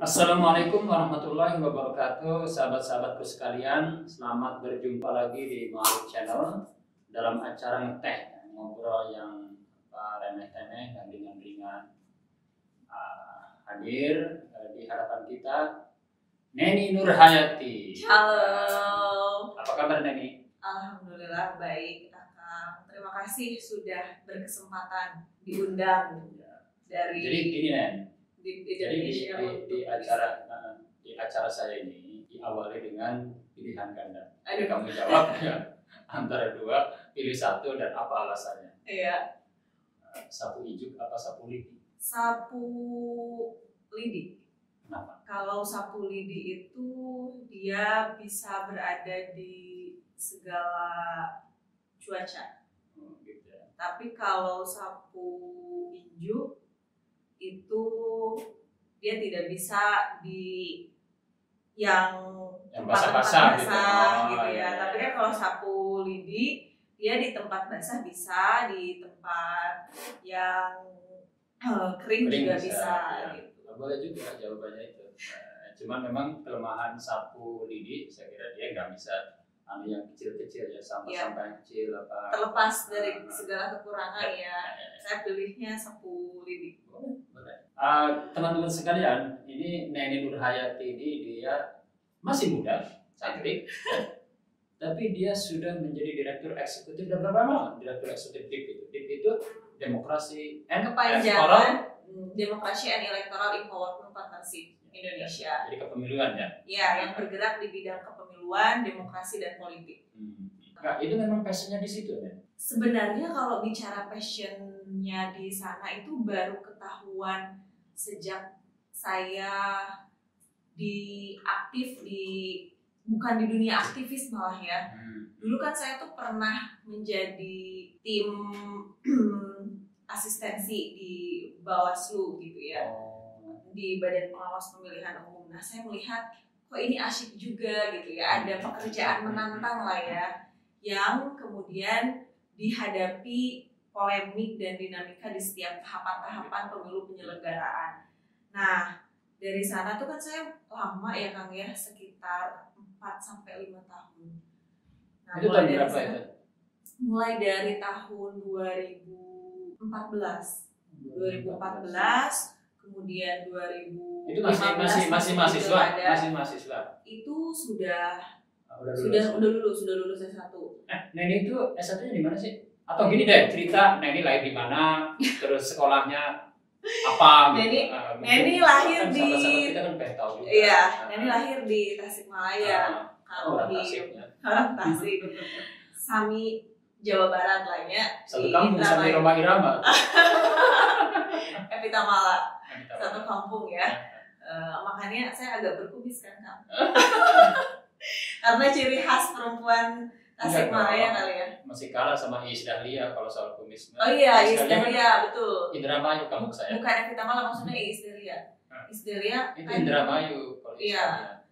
Assalamualaikum warahmatullahi wabarakatuh, sahabat-sahabatku sekalian. Selamat berjumpa lagi di Malik Channel dalam acara ngeteh, ngobrol yang remeh-temeh dan ringan-ringan. Hadir di hadapan kita Neni Nurhayati. Halo. Apa kabar Neni? Alhamdulillah baik, Kakak. Terima kasih sudah berkesempatan diundang dari. Jadi gini Nen. Jadi di acara saya ini diawali dengan pilihan ganda. Aduh. Kamu jawab ya, antara dua, pilih satu dan apa alasannya? Iya. Sapu ijuk apa sapu lidi? Sapu lidi. Kenapa? Kalau sapu lidi itu dia bisa berada di segala cuaca. Gitu ya. Tapi kalau sapu ijuk itu dia tidak bisa di yang basah-basah gitu ya. Iya. Tapi kan kalau sapu lidi dia di tempat basah bisa, di tempat yang kering juga bisa ya. gitu. Boleh juga jawabannya itu. Cuman memang kelemahan sapu lidi saya kira dia nggak bisa yang kecil-kecil ya, sampah-sampah yang kecil apa. Terlepas dari segala kekurangan ya. Saya pilihnya sapu lidi. Teman-teman sekalian, ini Neni Nurhayati ini dia masih muda, cantik, tapi dia sudah menjadi direktur eksekutif dan berapa lama? Direktur eksekutif DIP itu. DIP itu Demokrasi and Demokrasi and Electoral Empowerment Partnership Indonesia. Jadi kepemiluan ya? Ya, yang bergerak di bidang kepemiluan, demokrasi dan politik. Nah, itu memang passionnya di situ ya? Sebenarnya kalau bicara passionnya di sana itu baru ketahuan sejak saya bukan di dunia aktivis malah ya. Dulu kan saya tuh pernah menjadi tim asistensi di Bawaslu gitu ya, di Badan Pengawas Pemilihan Umum. Nah, saya melihat kok ini asyik juga gitu ya, ada pekerjaan menantang lah ya, yang kemudian dihadapi polemik dan dinamika di setiap tahapan-tahapan pemilu penyelenggaraan. Nah, dari sana tuh kan saya lama ya Kang ya, sekitar 4-5 tahun. Nah, itu tahun berapa itu? Mulai dari tahun 2014, kemudian 2015. Itu masih mahasiswa. Itu sudah lulus S1. Neni itu S1-nya di mana sih? Atau gini deh, cerita Neni lahir di mana, terus sekolahnya apa? Neni lahir kan di. Sahabat-sahabat kita kan pengen tahu juga. Iya, Neni lahir di Tasikmalaya. Orang Tasik. Sami Jawa Barat lainnya. Satu kampung sama Roma Irama. Epitamala. Satu kampung ya. Makanya saya agak berkumis kan Kang. Karena ciri khas perempuan Tasikmalaya kali ya. Masih kalah sama Iis Dahlia kalau soal kumis. Oh iya, Iis Dahlia betul. Indramayu kampung saya. Bukan Epitamala, maksudnya Iis Dahlia. Iis Dahlia itu Indramayu kalau Iis Dahlia.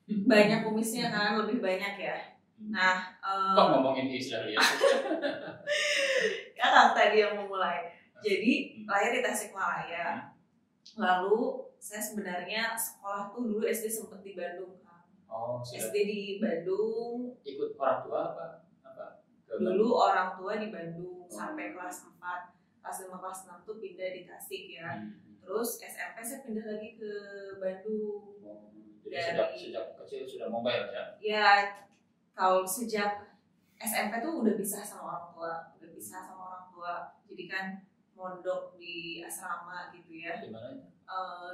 Banyak kumisnya kan, lebih banyak ya. Nah, kok ngomongin Iis Dahlia? Ya Kang tadi yang memulai. Jadi lahir di Tasikmalaya. Lalu saya sebenarnya sekolah tuh dulu SD sempat di Bandung. SD di Bandung. Ikut orang tua apa? Dulu orang tua di Bandung sampai kelas 4, kelas 5, kelas 6 tuh pindah di Tasik ya. Terus SMP saya pindah lagi ke Bandung. Jadi sejak kecil sudah mobile ya? Ya, kalau sejak SMP tuh udah bisa sama orang tua. Jadi kan mondok di asrama gitu ya. Di mana?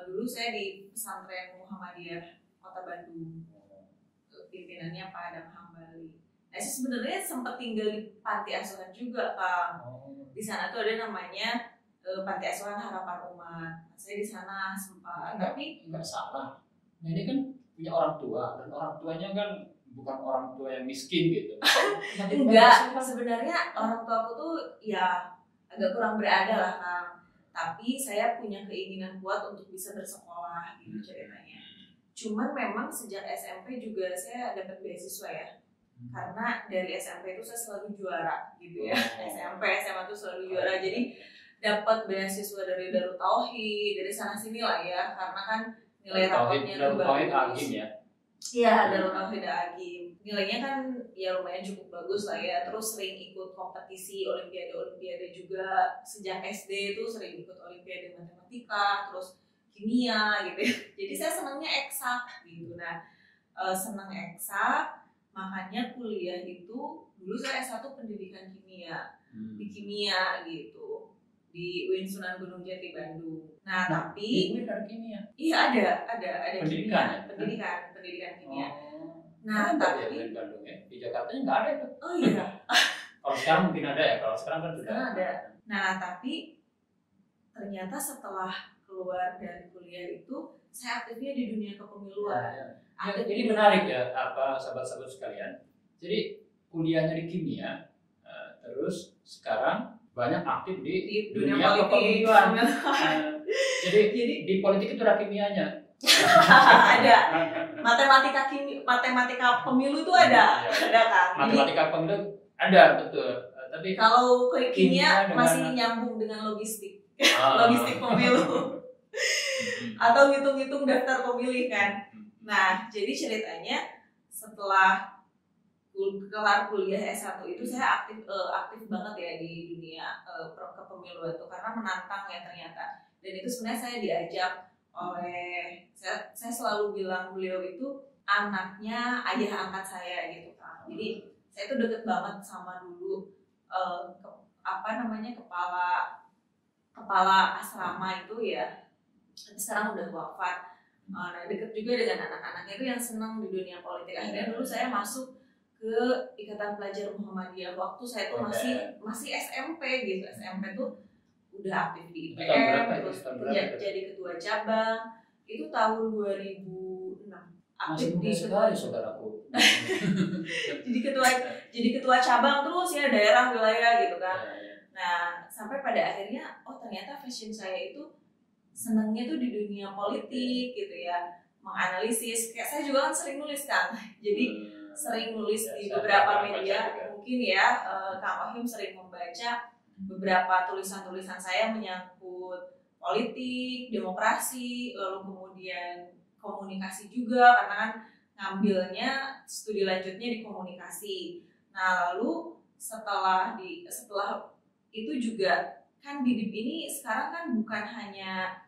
Dulu saya di pesantren Muhammadiyah Kota Bandung. Pimpinannya Pak Adam Hambali. Nah, saya sebenarnya sempat tinggal di panti asuhan juga Kang. Di sana tuh ada namanya Panti Asuhan Harapan Umat. Saya di sana sempat. Tapi nggak salah. Nah, ini kan punya orang tua dan orang tuanya kan bukan orang tua yang miskin gitu. Enggak, sebenarnya orang tuaku tuh ya agak kurang berada lah Kang. Tapi saya punya keinginan kuat untuk bisa bersekolah gitu ceritanya. Cuman memang sejak SMP juga saya dapat beasiswa ya. Karena dari SMP itu saya selalu juara gitu ya. SMP, SMA tuh selalu juara. Jadi dapat beasiswa dari Darut Tauhid, dari sana sini lah ya. Karena kan nilai rapotnya tuh Tauhid bagus. Agim ya. Iya, Darul Tauhid Agim. Nilainya kan ya lumayan cukup bagus lah ya. Terus sering ikut kompetisi olimpiade juga. Sejak SD itu sering ikut olimpiade matematika, terus kimia gitu ya. Jadi saya senangnya eksak gitu. Nah, senang eksak, makanya kuliah itu dulu saya S1 pendidikan kimia. Di kimia gitu. Di UIN Sunan Gunung Jati Bandung. Nah, tapi UIN ada kimia. Iya ada Pendidikan, kimia, pendidikan kimia. Nah, tapi ya, di Bandung ya, di Jakarta nggak ada itu. Oh iya. Kalau sekarang mungkin ada ya, kalau sekarang kan sudah ada. Nah, tapi ternyata setelah keluar dari kuliah itu saya aktifnya di dunia kepemiluan. Ya, ini menarik ya, sahabat-sahabat sekalian. Jadi kuliahnya di kimia, terus sekarang banyak aktif di dunia kepemiluan. Jadi di politik itu ada kimianya. Ada matematika pemilu itu ada kan. Matematika pemilu ada betul. Tapi kalau kimia masih nyambung dengan logistik. Logistik pemilu. Atau ngitung-ngitung daftar pemilih kan. Nah, jadi ceritanya setelah kelar kuliah S1 itu saya aktif banget ya di dunia kepemiluan itu karena menantang ya ternyata. Dan itu sebenarnya saya diajak oleh saya selalu bilang beliau itu anaknya ayah angkat saya gitu kan. Jadi saya itu deket banget sama dulu kepala asrama itu ya. Sekarang udah wafat. Nah, deket juga dengan anak-anaknya itu yang senang di dunia politik. Akhirnya dulu saya masuk ke Ikatan Pelajar Muhammadiyah waktu saya tuh masih SMP gitu. SMP tuh udah aktif di IPM, terus jadi ketua cabang. Itu tahun 2006. Aktif di ketua saudaraku. jadi ketua cabang terus ya daerah wilayah gitu kan. Nah, sampai pada akhirnya ternyata passion saya itu senangnya tuh di dunia politik gitu ya, menganalisis. Kayak saya juga kan sering nulis kan, jadi sering nulis di beberapa media. Mungkin ya Kang Ohim sering membaca beberapa tulisan-tulisan saya menyangkut politik, demokrasi, lalu kemudian komunikasi juga karena kan ngambilnya studi lanjutnya di komunikasi. Nah, lalu setelah itu juga kan BIDIP ini sekarang kan bukan hanya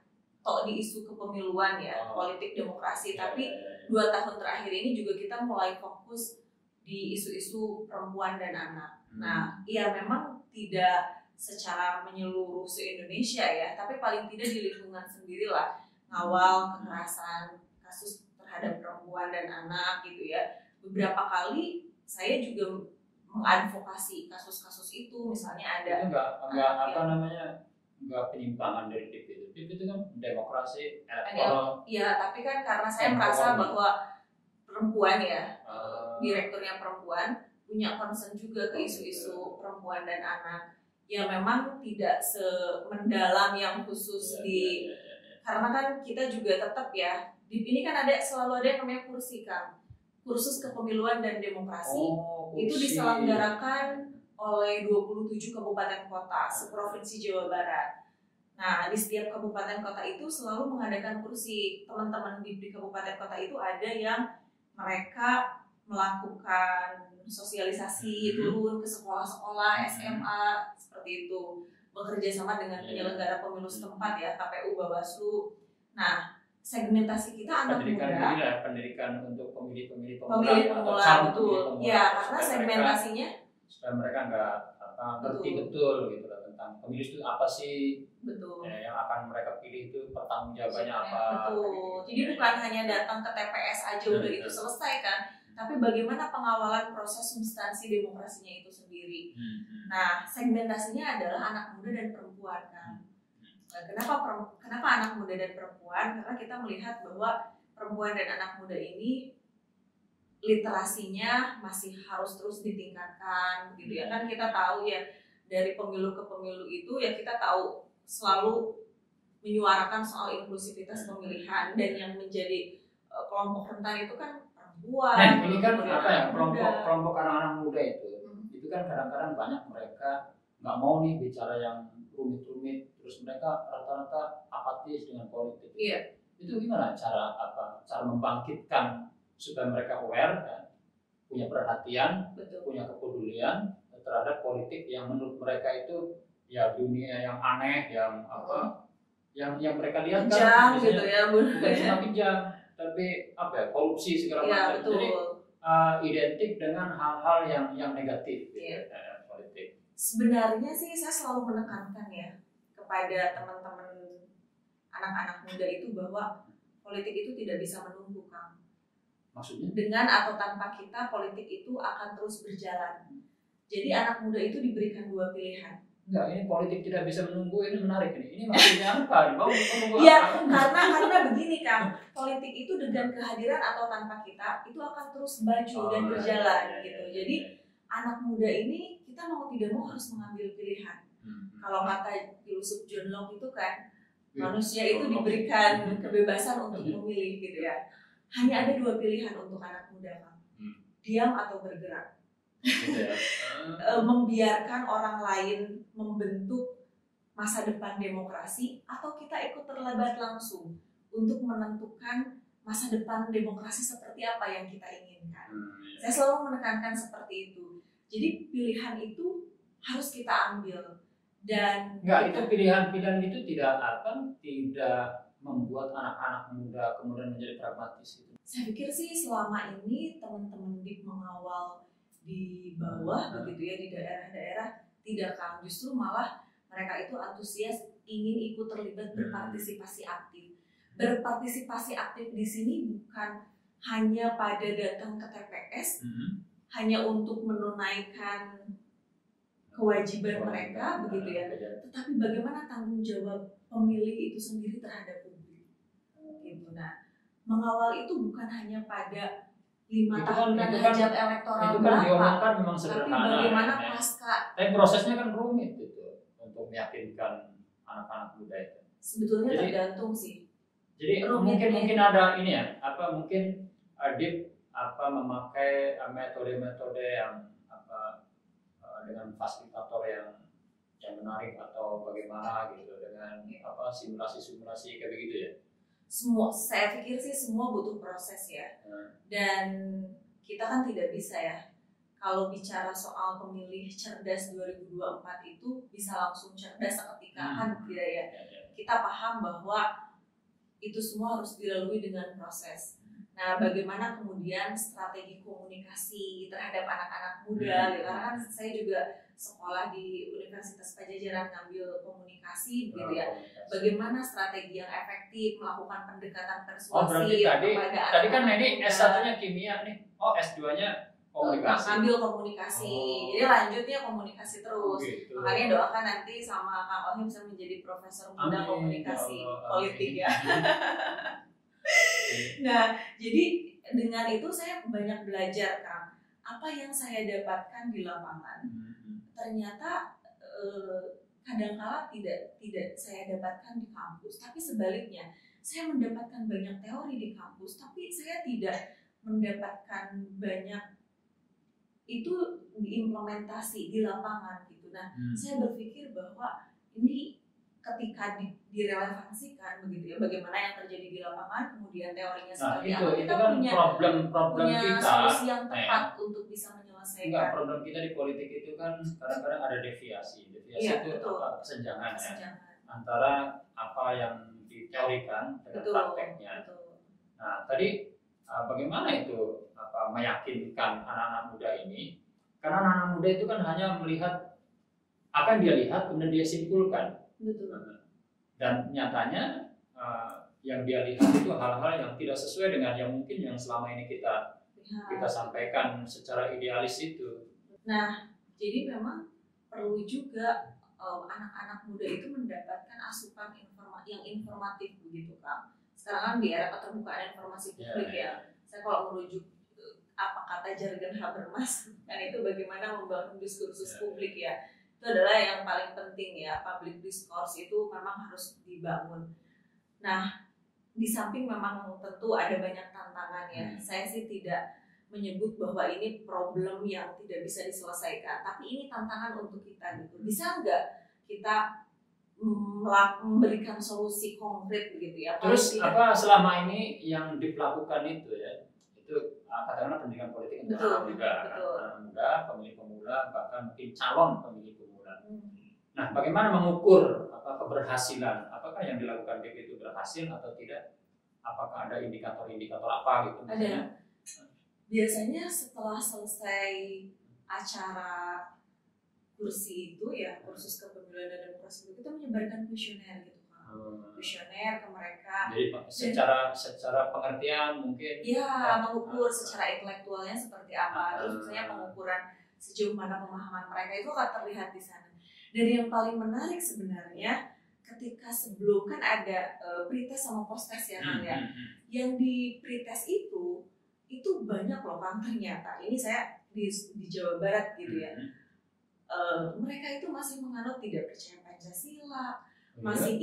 di isu kepemiluan ya, politik demokrasi, tapi 2 tahun terakhir ini juga kita mulai fokus di isu-isu perempuan dan anak. Nah, ya memang tidak secara menyeluruh se-Indonesia ya, tapi paling tidak di lingkungan sendirilah ngawal kekerasan kasus terhadap perempuan dan anak gitu ya. Beberapa kali saya juga mengadvokasi kasus-kasus itu, misalnya ada itu enggak penyimpangan dari TIP itu. TIP itu kan demokrasi elektoral. Iya, tapi kan karena saya merasa bahwa perempuan ya, direkturnya perempuan, punya concern juga ke isu-isu perempuan dan anak. Ya memang tidak semendalam yang khusus karena kan kita juga tetap ya, di ini kan selalu ada yang namanya kursi kan. Kursus Kepemiluan dan Demokrasi. Itu diselenggarakan oleh 27 kabupaten kota seprovinsi Jawa Barat. Nah, di setiap kabupaten kota itu selalu mengadakan kursi. Teman-teman di kabupaten kota itu ada yang mereka melakukan sosialisasi, turun ke sekolah-sekolah, SMA, seperti itu. Bekerja sama dengan penyelenggara pemilu setempat ya, KPU, Bawaslu. Nah, segmentasi kita anak muda. Pendidikan untuk pemilih-pemilih pemula, betul. Ya, karena segmentasinya supaya mereka nggak ngerti betul gitu lah tentang pemilih itu apa sih, betul. Yang akan mereka pilih itu pertanggungjawabannya apa. Betul. Jadi bukan hanya datang ke TPS aja udah itu selesai kan, tapi bagaimana pengawalan proses substansi demokrasinya itu sendiri. Nah, segmentasinya adalah anak muda dan perempuan kan. Kenapa anak muda dan perempuan? Karena kita melihat bahwa perempuan dan anak muda ini literasinya masih harus terus ditingkatkan gitu ya kan. Kita tahu ya dari pemilu ke pemilu itu ya kita tahu selalu menyuarakan soal inklusivitas pemilihan, dan yang menjadi kelompok rentan itu kan perempuan. Nah, ini kan kelompok anak-anak muda itu kan kadang-kadang banyak mereka nggak mau nih bicara yang rumit-rumit, terus mereka rata-rata apatis dengan politik. Iya. Itu gimana cara membangkitkan supaya mereka aware, kan? Punya perhatian, Betul. punya kepedulian terhadap politik yang menurut mereka itu ya dunia yang aneh, yang yang mereka lihat kejam kan gitu ya, bukan cuma kejam, tapi korupsi segala macam. betul. Jadi identik dengan hal-hal yang negatif gitu, politik. Sebenarnya sih saya selalu menekankan ya kepada teman-teman anak-anak muda itu bahwa politik itu tidak bisa menunggu, Kang. Maksudnya? Dengan atau tanpa kita, politik itu akan terus berjalan. Jadi anak muda itu diberikan dua pilihan. Enggak, ini politik tidak bisa menunggu, ini menarik ini. Ini maksudnya apa? Mau menunggu ya, apa? karena begini, Kang. Politik itu dengan kehadiran atau tanpa kita itu akan terus maju dan berjalan gitu. Jadi anak muda ini kita mau tidak mau harus mengambil pilihan. Kalau kata filosof John Locke itu kan manusia itu diberikan kebebasan untuk memilih gitu ya. Hanya ada dua pilihan untuk anak muda, Kang. Diam atau bergerak. Membiarkan orang lain membentuk masa depan demokrasi, atau kita ikut terlibat langsung untuk menentukan masa depan demokrasi seperti apa yang kita inginkan. Saya selalu menekankan seperti itu. Jadi pilihan itu harus kita ambil. Dan itu pilihan itu tidak membuat anak-anak muda kemudian menjadi pragmatis gitu. Saya pikir sih selama ini teman-teman DIP mengawal di bawah begitu ya, di daerah-daerah tidak, Kang. Justru malah mereka itu antusias ingin ikut terlibat berpartisipasi aktif. Berpartisipasi aktif di sini bukan hanya pada datang ke TPS, hanya untuk menunaikan kewajiban mereka begitu ya, tetapi bagaimana tanggung jawab pemilih itu sendiri terhadap publik gitu. Nah, mengawal itu bukan hanya pada 5 tahunan hajat elektoral itu kan diomongkan memang sederhana, tapi bagaimana pasca. Tapi prosesnya kan rumit gitu untuk meyakinkan anak-anak muda itu. Sebetulnya tergantung sih. Jadi mungkin ada ini ya, mungkin DIP memakai metode-metode yang dengan fasilitator yang menarik atau bagaimana gitu, dengan simulasi-simulasi kayak begitu ya. Saya pikir sih semua butuh proses ya. Dan kita kan tidak bisa ya kalau bicara soal pemilih cerdas 2024 itu bisa langsung cerdas seketika kan tidak ya. Kita paham bahwa itu semua harus dilalui dengan proses. Nah, bagaimana kemudian strategi komunikasi terhadap anak-anak muda? Karena kan saya juga sekolah di Universitas Padjadjaran ngambil komunikasi, gitu ya. Bagaimana strategi yang efektif melakukan pendekatan persuasif kepada tadi kan ini S1-nya kimia nih. S2-nya komunikasi. Ngambil komunikasi. Jadi lanjutnya komunikasi terus. Gitu. Makanya doakan nanti sama Kang Ohim bisa menjadi profesor muda komunikasi politik ya. Nah, jadi dengan itu saya banyak belajar, Kang. Apa yang saya dapatkan di lapangan ternyata kadang-kala tidak saya dapatkan di kampus, tapi sebaliknya saya mendapatkan banyak teori di kampus, tapi saya tidak mendapatkan banyak itu diimplementasi di lapangan gitu. Nah, saya berpikir bahwa ini ketika direlevansikan begitu ya, bagaimana yang terjadi di lapangan, kemudian teorinya seperti apa, kita kan punya kita solusi yang tepat untuk bisa menyelesaikan. Enggak, problem kita di politik itu kan kadang-kadang ada deviasi itu kesenjangan ya antara apa yang diteorikan dengan prakteknya. Nah, tadi bagaimana itu meyakinkan anak-anak muda ini, karena anak-anak muda itu kan hanya melihat apa yang dia lihat kemudian dia simpulkan. Betul. Dan nyatanya yang dia lihat itu hal-hal yang tidak sesuai dengan yang mungkin yang selama ini kita sampaikan secara idealis itu. Nah, jadi memang perlu juga anak-anak muda itu mendapatkan asupan yang informatif begitu, Kang. Sekarang kan di era keterbukaan informasi publik ya. Saya kalau merujuk apa kata jargon Habermas kan itu bagaimana membangun diskursus publik ya. Itu adalah yang paling penting ya, public discourse itu memang harus dibangun. Nah, di samping memang tentu ada banyak tantangan ya. Saya sih tidak menyebut bahwa ini problem yang tidak bisa diselesaikan, tapi ini tantangan untuk kita gitu. Bisa nggak kita memberikan solusi konkret begitu ya. Terus apa selama ini yang dilakukan itu ya, itu katakanlah pendidikan politik untuk anak muda, pemilih pemula, bahkan mungkin calon pemilih pemula. Nah, bagaimana mengukur keberhasilan? Apakah yang dilakukan DP itu berhasil atau tidak? Apakah ada indikator-indikator apa gitu misalnya? Ada. Biasanya setelah selesai acara kursi itu ya, kursus kepemiluan dan demokrasi itu, kita menyebarkan kuesioner gitu kan. Kuesioner ke mereka. Jadi secara pengertian mungkin ya mengukur secara intelektualnya seperti apa. Terus misalnya pengukuran sejauh mana pemahaman mereka itu akan terlihat di sana. Dan yang paling menarik sebenarnya ketika sebelum kan ada pretest sama posttest ya kan ya. Yang di pretest itu banyak loh kan ternyata. Ini saya di Jawa Barat gitu ya. Mereka itu masih menganut tidak percaya Pancasila, masih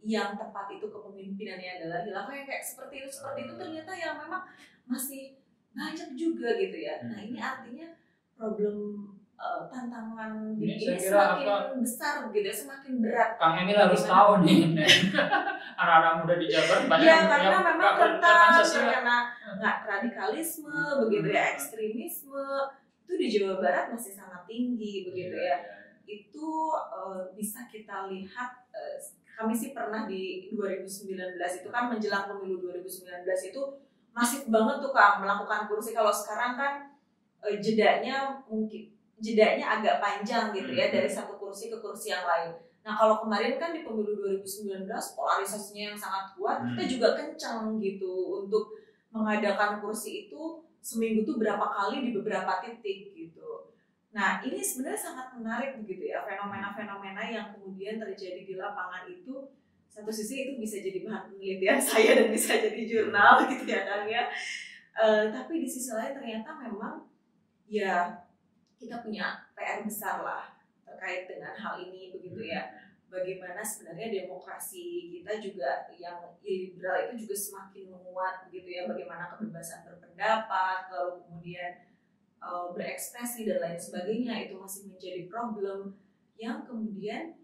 yang tepat itu kepemimpinannya adalah khilafah kayak seperti itu ternyata yang memang masih banyak juga gitu ya. Nah ini artinya problem tantangan ini semakin besar gitu ya, semakin berat. Kang Emil harus tahu nih anak-anak muda di Jabar banyak ya, karena memang rentan karena radikalisme begitu ya, ekstremisme itu di Jawa Barat masih sangat tinggi begitu ya. Itu bisa kita lihat, kami sih pernah di 2019 itu kan menjelang pemilu 2019 itu masif banget tuh Kang melakukan kursi. Kalau sekarang kan jedanya agak panjang gitu ya, dari satu kursi ke kursi yang lain. Nah kalau kemarin kan di pemilu 2019 polarisasinya yang sangat kuat, kita juga kencang gitu untuk mengadakan kursi itu seminggu tuh berapa kali di beberapa titik gitu. Nah ini sebenarnya sangat menarik begitu ya, fenomena-fenomena yang kemudian terjadi di lapangan itu. Satu sisi itu bisa jadi bahan penelitian saya dan bisa jadi jurnal gitu ya Kang ya. Tapi di sisi lain ternyata memang ya kita punya PR besar lah terkait dengan hal ini begitu ya. Bagaimana sebenarnya demokrasi kita juga yang liberal itu juga semakin menguat begitu ya. Bagaimana kebebasan berpendapat, lalu kemudian berekspresi dan lain sebagainya itu masih menjadi problem yang kemudian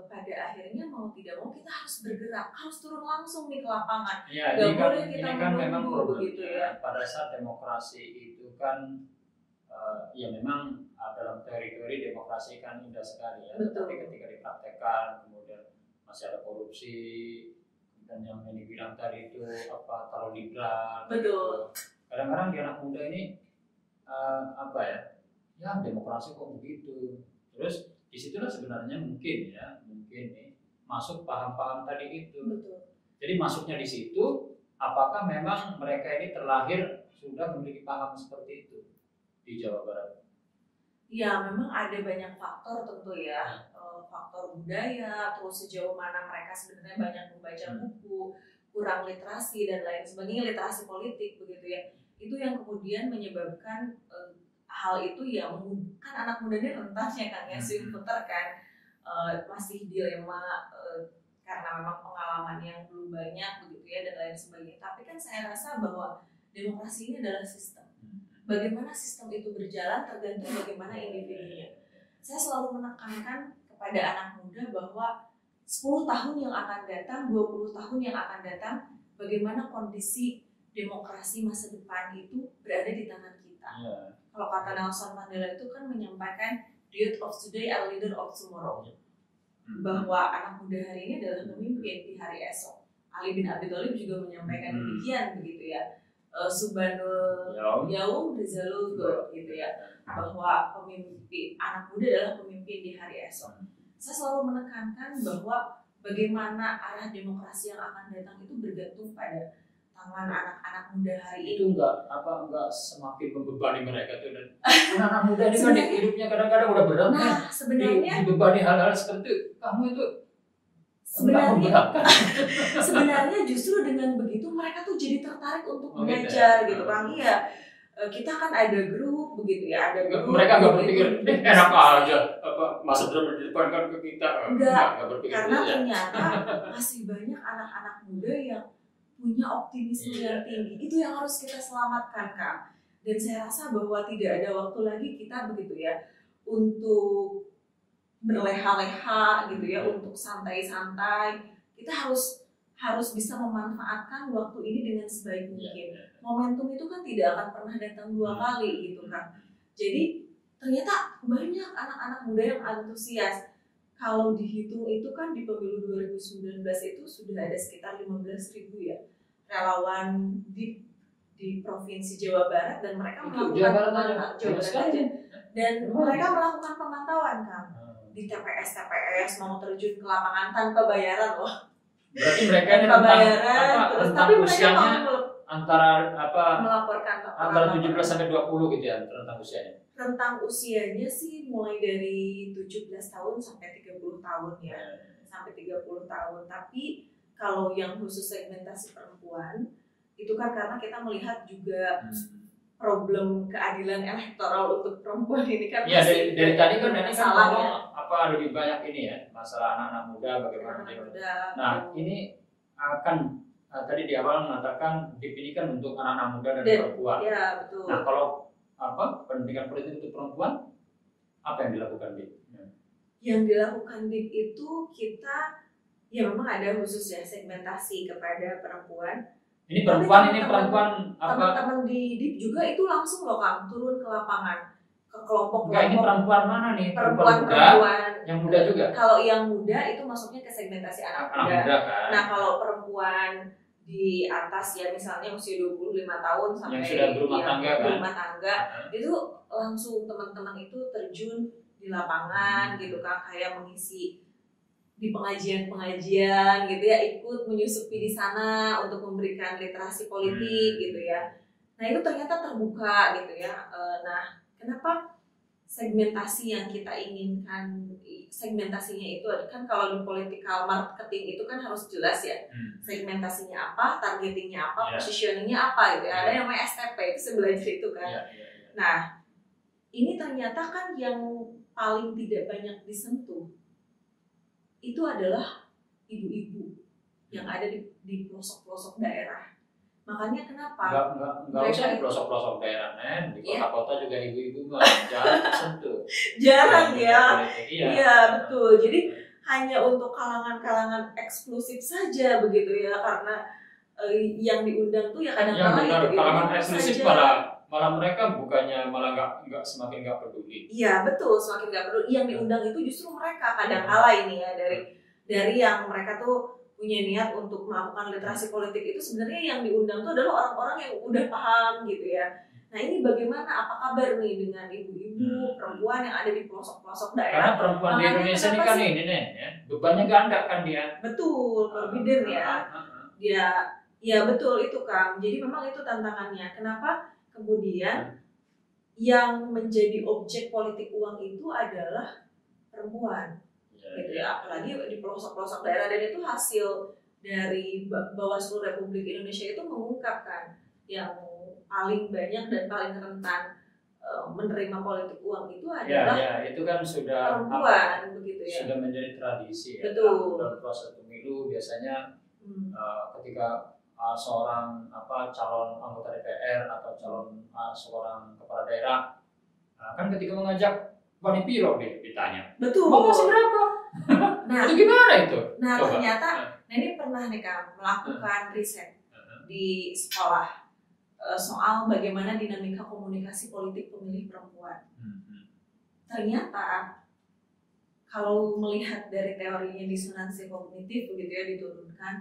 pada akhirnya mau tidak mau kita harus bergerak, harus turun langsung nih ke lapangan. Ya, Gak boleh ini kita kan memang menunggu begitu ya. Pada saat demokrasi itu kan ya memang dalam teori-teori demokrasi kan indah sekali ya. Betul. Tapi ketika dipraktekkan kemudian masih ada korupsi dan yang dibilang tadi itu terlalu liberal. Betul. Kadang-kadang di anak muda ini ya demokrasi kok begitu. Terus disitulah sebenarnya mungkin nih masuk paham-paham tadi itu. Betul. Jadi masuknya di situ, apakah memang mereka ini terlahir sudah memiliki paham seperti itu di Jawa Barat? Ya memang ada banyak faktor tentu ya, faktor budaya, terus sejauh mana mereka sebenarnya banyak membaca buku, kurang literasi dan lain sebagainya, literasi politik begitu ya. Itu yang kemudian menyebabkan hal itu yang kan anak muda ini rentannya kan ya, swing voter kan, masih dilema karena memang pengalaman yang belum banyak begitu ya dan lain sebagainya. Tapi kan saya rasa bahwa demokrasi ini adalah sistem. Bagaimana sistem itu berjalan tergantung bagaimana individunya. Saya selalu menekankan kepada anak muda bahwa 10 tahun yang akan datang, 20 tahun yang akan datang, bagaimana kondisi demokrasi masa depan itu berada di tangan kita. Kalau kata Nelson Mandela itu kan menyampaikan the youth of today are leader of tomorrow. Bahwa anak muda hari ini adalah pemimpin di hari esok. Ali bin Abi Thalib juga menyampaikan demikian begitu ya. Subhanul Yaum Rizalul God gitu ya, bahwa pemimpin anak muda adalah pemimpin di hari esok. Saya selalu menekankan bahwa bagaimana arah demokrasi yang akan datang itu bergantung pada tangan anak-anak muda hari ini. Itu enggak semakin membebani mereka tuh, dan anak muda ini kan hidupnya kadang-kadang udah berat. Nah, sebenarnya dibebani hal-hal seperti itu, kamu itu sebenarnya justru dengan begitu mereka tuh jadi tertarik untuk belajar gitu kan. Iya, kita kan ada grup begitu ya, ada grup. Mereka nggak berpikir enak aja masa depan kan ke kita. Enggak berpikir karena ternyata masih banyak anak-anak muda yang punya optimisme yang tinggi. Itu yang harus kita selamatkan Kak. Dan saya rasa bahwa tidak ada waktu lagi kita begitu ya untuk berleha-leha gitu ya untuk santai-santai. Kita harus bisa memanfaatkan waktu ini dengan sebaik mungkin. Momentum itu kan tidak akan pernah datang 2 kali gitu kan. Jadi ternyata banyak anak-anak muda yang antusias. Kalau dihitung itu kan di pemilu 2019 itu sudah ada sekitar 15.000 ya relawan di provinsi Jawa Barat, dan mereka melakukan Jawa Barat aja. Dan mereka melakukan pemantauan kan di TPS mau terjun ke lapangan tanpa bayaran loh. Berarti mereka ini tapi usianya antara melaporkan antara 17 sampai 20 gitu ya rentang usianya. Rentang usianya sih mulai dari 17 tahun sampai 30 tahun ya. Sampai 30 tahun. Tapi kalau yang khusus segmentasi perempuan itu kan karena kita melihat juga problem keadilan elektoral untuk perempuan ini kan. Iya, dari tadi kan ngomong lebih banyak ini ya, masalah anak-anak muda bagaimana dia. Nah, ini akan tadi di awal mengatakan dipilihkan untuk anak-anak muda dan perempuan. Iya, betul. Nah, kalau pendidikan politik untuk perempuan apa yang dilakukan DIP? Yang dilakukan DIP itu kita ya memang ada khusus ya segmentasi kepada perempuan. Ini perempuan teman-teman di DIP juga itu langsung loh Kang turun ke lapangan ke kelompok. Enggak, ini perempuan mana nih? Perempuan yang muda juga. Kalau yang muda itu masuknya ke segmentasi anak muda kan? Nah, kalau perempuan di atas ya misalnya usia 25 tahun sampai yang sudah berumah tangga itu langsung teman-teman itu terjun di lapangan gitu kan, kayak mengisi di pengajian-pengajian gitu ya, ikut menyusupi di sana untuk memberikan literasi politik gitu ya. Nah, itu ternyata terbuka gitu ya. Nah, kenapa segmentasi yang kita inginkan, segmentasinya itu kan kalau di political marketing itu kan harus jelas ya, segmentasinya apa, targetingnya apa, positioningnya apa gitu ya. Ada yang namanya STP, itu saya belajar itu kan. Nah, ini ternyata kan yang paling tidak banyak disentuh itu adalah ibu-ibu yang ada di pelosok-pelosok daerah. Makanya kenapa? Enggak usah di pelosok-pelosok daerah, di kota-kota juga ibu-ibu jarang tersentuh. Jarang ya. Iya, betul. Jadi hanya untuk kalangan-kalangan eksklusif saja begitu ya, karena yang diundang tuh ya kadang-kadang itu kalangan eksklusif malah mereka bukannya malah nggak semakin nggak peduli. Iya, betul, semakin nggak peduli. Yang diundang itu justru mereka kadang-kala ini ya, dari yang mereka tuh punya niat untuk melakukan literasi politik itu sebenarnya yang diundang itu adalah orang-orang yang udah paham gitu ya. Nah, ini bagaimana, apa kabar nih dengan ibu-ibu perempuan yang ada di pelosok-pelosok daerah? Karena perempuan di Indonesia ini kan ini nih ya, bebannya ganda kan dia. Betul, forbidden ya. Ya betul itu Kang. Jadi memang itu tantangannya. Kenapa kemudian yang menjadi objek politik uang itu adalah perempuan. Gitu ya, apalagi di pelosok-pelosok daerah, dan itu hasil dari Bawaslu Republik Indonesia itu mengungkapkan yang paling banyak dan paling rentan menerima politik uang itu adalah itu kan sudah perempuan begitu ya. Sudah menjadi tradisi ya. Betul. Dalam proses pemilu biasanya ketika seorang calon anggota DPR atau calon seorang kepala daerah kan ketika mengajak Bani Piro ditanya. Betul. Mau masih berapa? Nah, itu gimana itu? Nah, ternyata ini pernah nih Kang melakukan riset di sekolah soal bagaimana dinamika komunikasi politik pemilih perempuan. Ternyata kalau melihat dari teorinya disonansi kognitif begitu ya diturunkan,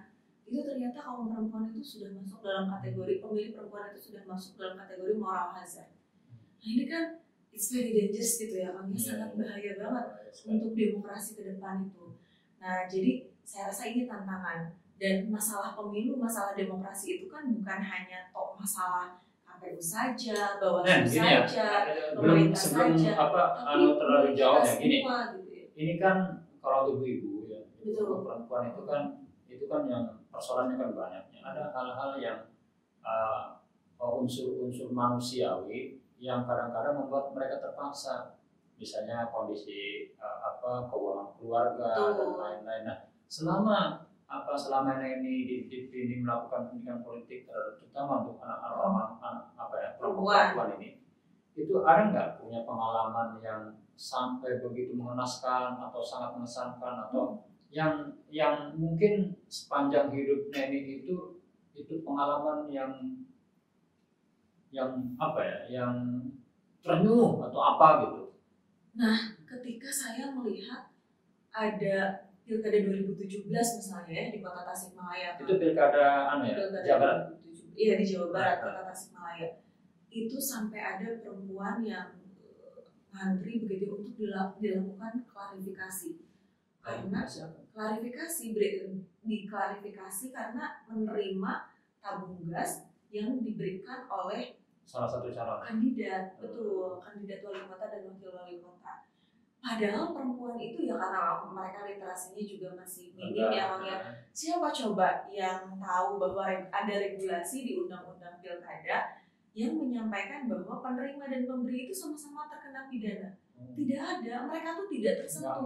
itu ternyata kaum perempuan itu sudah masuk dalam kategori, pemilih perempuan itu sudah masuk dalam kategori moral hazard. Nah, ini kan it's very dangerous gitu ya, Kang. Sangat bahaya banget untuk demokrasi ke depan itu. Nah, jadi saya rasa ini tantangan. Dan masalah pemilu, masalah demokrasi itu kan bukan hanya masalah KPU saja, Bawaslu saja, pemerintah saja. Tapi terlalu jauh ya gini. Semua, gitu ya. Ini kan kalau ibu-ibu ya, betul. Perempuan itu kan yang persoalannya kan banyak. Ada hal-hal yang unsur-unsur manusiawi yang kadang-kadang membuat mereka terpaksa, misalnya kondisi keuangan keluarga dan lain-lain. Nah, selama ini melakukan pendidikan politik terutama untuk anak-anak perempuan ini, itu ada nggak punya pengalaman yang sampai begitu mengenaskan atau sangat mengesankan atau yang mungkin sepanjang hidup Neni itu pengalaman yang apa ya, yang terenyuh atau apa gitu. Nah, ketika saya melihat ada pilkada 2017 misalnya ya di kota Tasikmalaya. Itu pilkada Jawa Barat. Iya, di Jawa Barat, kota Tasikmalaya. Itu sampai ada perempuan yang ngantri begitu untuk dilakukan klarifikasi. Karena diklarifikasi karena menerima tabung gas yang diberikan oleh salah satu calon kandidat, betul, kandidat wali kota dan wakil wali kota. Padahal perempuan itu ya karena mereka literasinya juga masih minim ya Bang ya. Siapa coba yang tahu bahwa ada regulasi di undang-undang pilkada yang menyampaikan bahwa penerima dan pemberi itu sama-sama terkena pidana? Tidak ada, mereka tuh tidak tersentuh.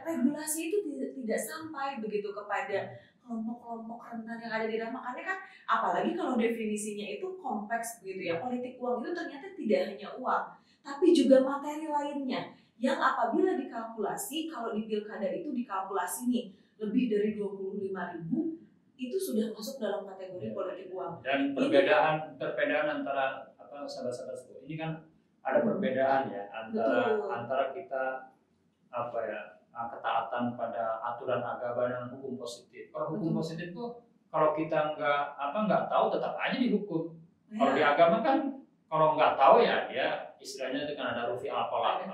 Regulasi itu tidak sampai begitu kepada kelompok-kelompok rentan yang ada di dalam. Makanya kan apalagi kalau definisinya itu kompleks begitu ya. Politik uang itu ternyata tidak hanya uang, tapi juga materi lainnya yang apabila dikalkulasi, kalau di pilkada itu dikalkulasi nih lebih dari 25.000 itu sudah masuk dalam kategori politik uang. Dan perbedaan antara sahabat-sahabat ini kan ada perbedaan ya antara kita ketaatan pada aturan agama dan hukum positif. Kalau hukum positif itu kalau kita nggak tahu tetap aja dihukum. Kalau di agama kan kalau nggak tahu ya dia istilahnya itu kan ada rufi al-qalam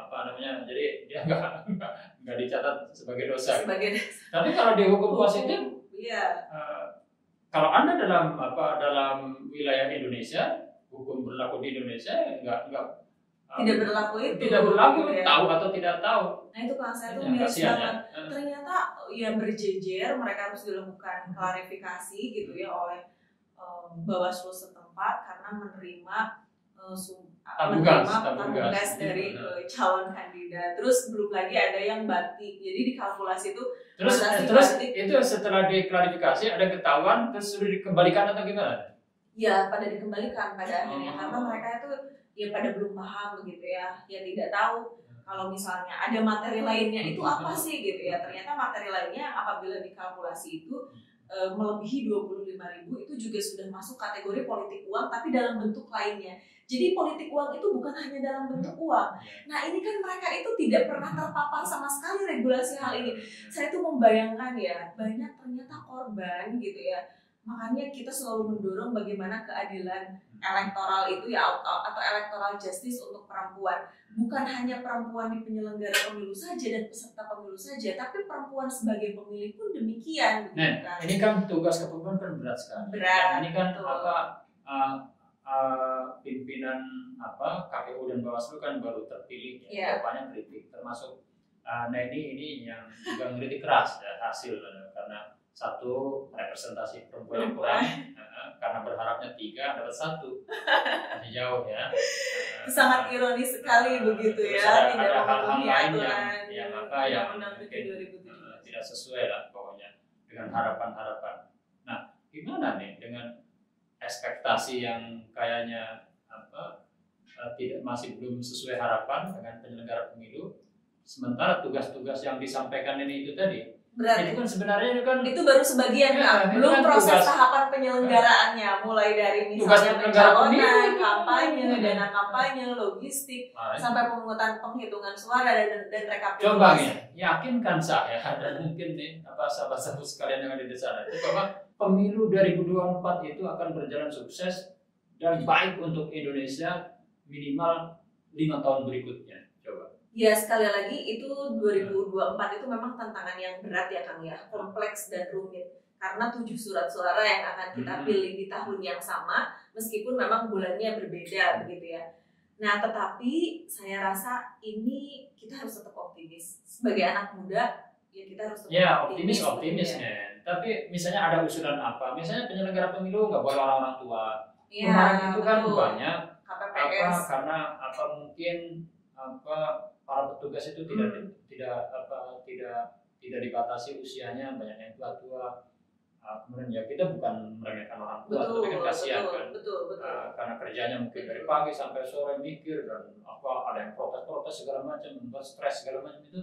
jadi dia nggak dicatat sebagai dosa. Tapi kalau di hukum positif, kalau Anda dalam wilayah Indonesia, hukum berlaku di Indonesia tidak berlaku ya. Tahu atau tidak tahu. Nah itu kan saya tuh miris banget. Ternyata ya berjejer mereka harus dilakukan klarifikasi gitu ya oleh Bawaslu setempat karena menerima tabung gas dari calon kandidat. Terus belum lagi ada yang batik. Jadi dikalkulasi itu terus itu setelah diklarifikasi ada ketahuan terus sudah dikembalikan atau gimana? Ya pada dikembalikan pada akhirnya karena mereka itu ya pada belum paham begitu ya tidak tahu kalau misalnya ada materi lainnya itu apa sih gitu ya. Ternyata materi lainnya apabila dikalkulasi itu melebihi 25.000 itu juga sudah masuk kategori politik uang tapi dalam bentuk lainnya. Jadi politik uang itu bukan hanya dalam bentuk uang. Nah ini kan mereka itu tidak pernah terpapar sama sekali regulasi hal ini. Saya tuh membayangkan ya banyak ternyata korban gitu ya. Makanya kita selalu mendorong bagaimana keadilan elektoral itu ya atau electoral justice untuk perempuan. Bukan hanya perempuan di penyelenggara pemilu saja dan peserta pemilu saja, tapi perempuan sebagai pemilih pun demikian. Nah, ini kan tugas kepemimpinan kan berat sekali. Berat. Ini kan pimpinan KPU dan Bawaslu kan baru terpilih ya, banyak kritik termasuk ini yang juga ngeritik keras ya, hasil karena satu representasi perempuan yang kurang karena berharapnya 3 dapat 1 masih jauh ya. Sangat ironis sekali begitu ya, tidak memenuhi aturan yang mungkin tidak sesuai lah pokoknya dengan harapan-harapan. Nah gimana nih dengan ekspektasi yang kayaknya masih belum sesuai harapan dengan penyelenggara pemilu, sementara tugas-tugas yang disampaikan ini itu tadi berat. Itu kan sebenarnya itu baru sebagian belum kan proses tahapan penyelenggaraannya mulai dari misalnya pencalonan, kampanye, dana kampanye, logistik sampai pemungutan penghitungan suara dan rekapitulasi. Coba yakinkan saya dan mungkin nih sahabat-sahabat sekalian yang ada di sana itu bahwa pemilu 2024 itu akan berjalan sukses dan baik untuk Indonesia minimal 5 tahun berikutnya. Coba. Ya sekali lagi itu 2024 itu memang tantangan yang berat ya Kang ya, kompleks dan rumit karena 7 surat suara yang akan kita pilih di tahun yang sama meskipun memang bulannya berbeda begitu ya. Nah tetapi saya rasa ini kita harus tetap optimis sebagai anak muda ya kita harus tetap optimis ya. Tapi misalnya ada usulan apa? Misalnya penyelenggara pemilu nggak boleh orang tua. Kemarin itu kan banyak KPPS karena mungkin para petugas itu tidak dibatasi usianya, banyak yang tua-tua kemudian ya kita bukan meremehkan orang tua, tapi kan kasihan kan. Betul. Karena kerjanya mungkin dari pagi sampai sore mikir dan ada yang protes segala macam, membuat stres segala macam itu.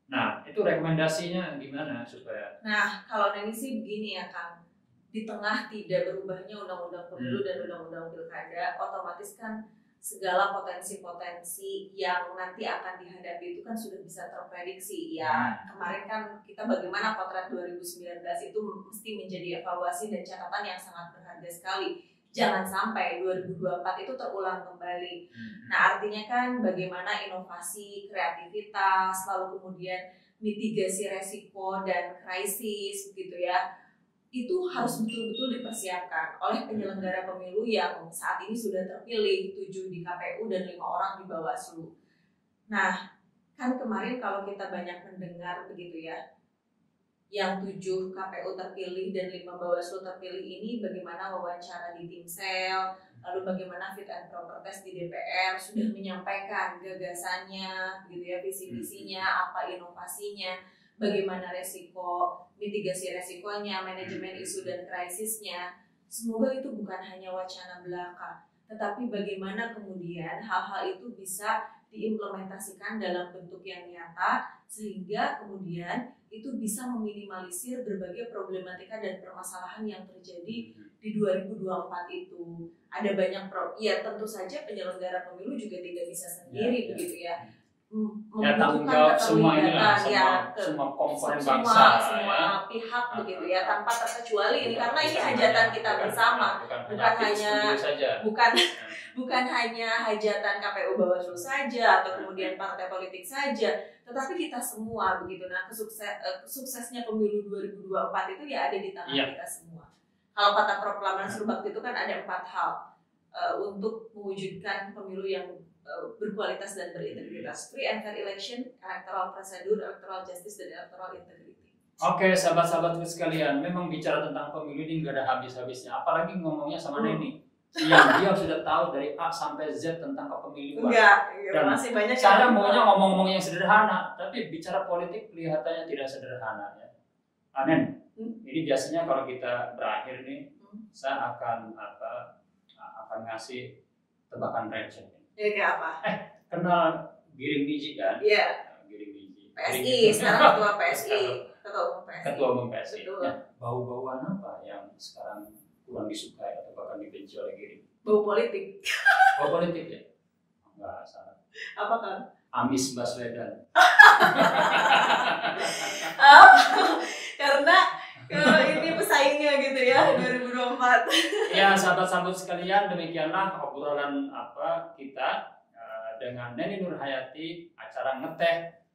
Nah, itu rekomendasinya gimana supaya? Nah, kalau Neni sih begini ya Kang, di tengah tidak berubahnya undang-undang pemilu dan undang-undang pilkada, otomatis kan segala potensi-potensi yang nanti akan dihadapi itu kan sudah bisa terprediksi ya. Kemarin kan kita bagaimana potret 2019 itu mesti menjadi evaluasi dan catatan yang sangat berharga sekali. Jangan sampai 2024 itu terulang kembali. Nah, artinya kan bagaimana inovasi, kreativitas, lalu kemudian mitigasi resiko dan krisis begitu ya, itu harus betul-betul dipersiapkan oleh penyelenggara pemilu yang saat ini sudah terpilih 7 di KPU dan 5 orang di Bawaslu. Nah, kan kemarin kalau kita banyak mendengar begitu ya, yang 7 KPU terpilih dan 5 Bawaslu terpilih ini bagaimana wawancara di Timsel, lalu bagaimana fit and proper test di DPR sudah menyampaikan gagasannya, gitu ya, visi-visinya, apa inovasinya, bagaimana resiko, mitigasi resikonya, manajemen isu dan krisisnya. Semoga itu bukan hanya wacana belaka, tetapi bagaimana kemudian hal-hal itu bisa diimplementasikan dalam bentuk yang nyata, sehingga kemudian itu bisa meminimalisir berbagai problematika dan permasalahan yang terjadi di 2024 itu. Ada banyak ya tentu saja penyelenggara pemilu juga tidak bisa sendiri begitu ya. Tanggung jawab semua inilah, semua komponen bangsa, semua pihak begitu ya, tanpa terkecuali ini karena ini hajatan kita bersama, bukan hanya hajatan KPU Bawaslu saja atau kemudian partai politik saja, tetapi kita semua begitu. Nah, suksesnya pemilu 2024 itu ya ada di tangan kita semua. Kalau kata proklamasi Bakti itu kan ada 4 hal untuk mewujudkan pemilu yang berkualitas dan berintegritas: free and fair election, electoral procedure, electoral justice, dan electoral integrity. Oke, sahabat-sahabatku sekalian, memang bicara tentang pemilu ini nggak ada habis-habisnya. Apalagi ngomongnya sama Neni, yang dia sudah tahu dari A sampai Z tentang kepemiluan. Dan masih banyak. Saya maunya ngomong-ngomong yang sederhana, tapi bicara politik kelihatannya tidak sederhana ya. Anen, ini biasanya kalau kita berakhir nih, saya akan ngasih tebakan receh. Ya, kayak apa? Kenal Giring Biji kan? Iya. Giring Biji. PSI, sekarang ketua PSI. Ketua umum PSI. Betul. Ya, bau-bauan apa yang sekarang kurang disukai atau bahkan dibenci oleh Giring? Bau politik. Bau politik ya? Enggak salah. Apa kan? Anies Baswedan. Karena ini pesaingnya gitu ya 2024. Ya, sahabat-sahabat sekalian, demikianlah obrolan kita dengan Neni Nurhayati, acara ngeteh,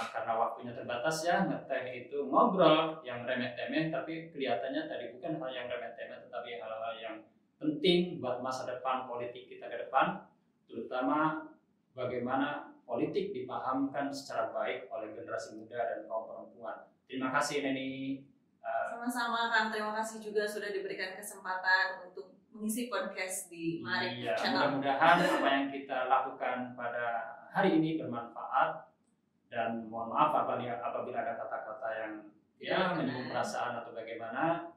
karena waktunya terbatas ya. Ngeteh itu ngobrol yang remeh-temeh, tapi kelihatannya tadi bukan hal yang remeh-temeh, tetapi hal-hal yang penting buat masa depan politik kita ke depan, terutama bagaimana politik dipahamkan secara baik oleh generasi muda dan kaum perempuan. Terima kasih Neni. Sama-sama Kang, terima kasih juga sudah diberikan kesempatan untuk mengisi podcast di Mari Channel. Mudah-mudahan apa yang kita lakukan pada hari ini bermanfaat, dan mohon maaf apabila ada kata-kata yang menyinggung perasaan atau bagaimana.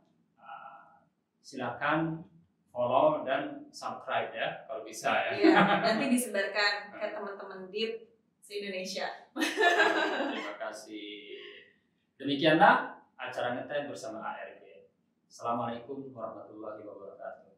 Silakan follow dan subscribe ya kalau bisa ya. Iya, nanti disebarkan ke teman-teman DIP se-Indonesia. Terima kasih. Demikianlah acara ngeteh bersama ARG. Assalamualaikum warahmatullahi wabarakatuh.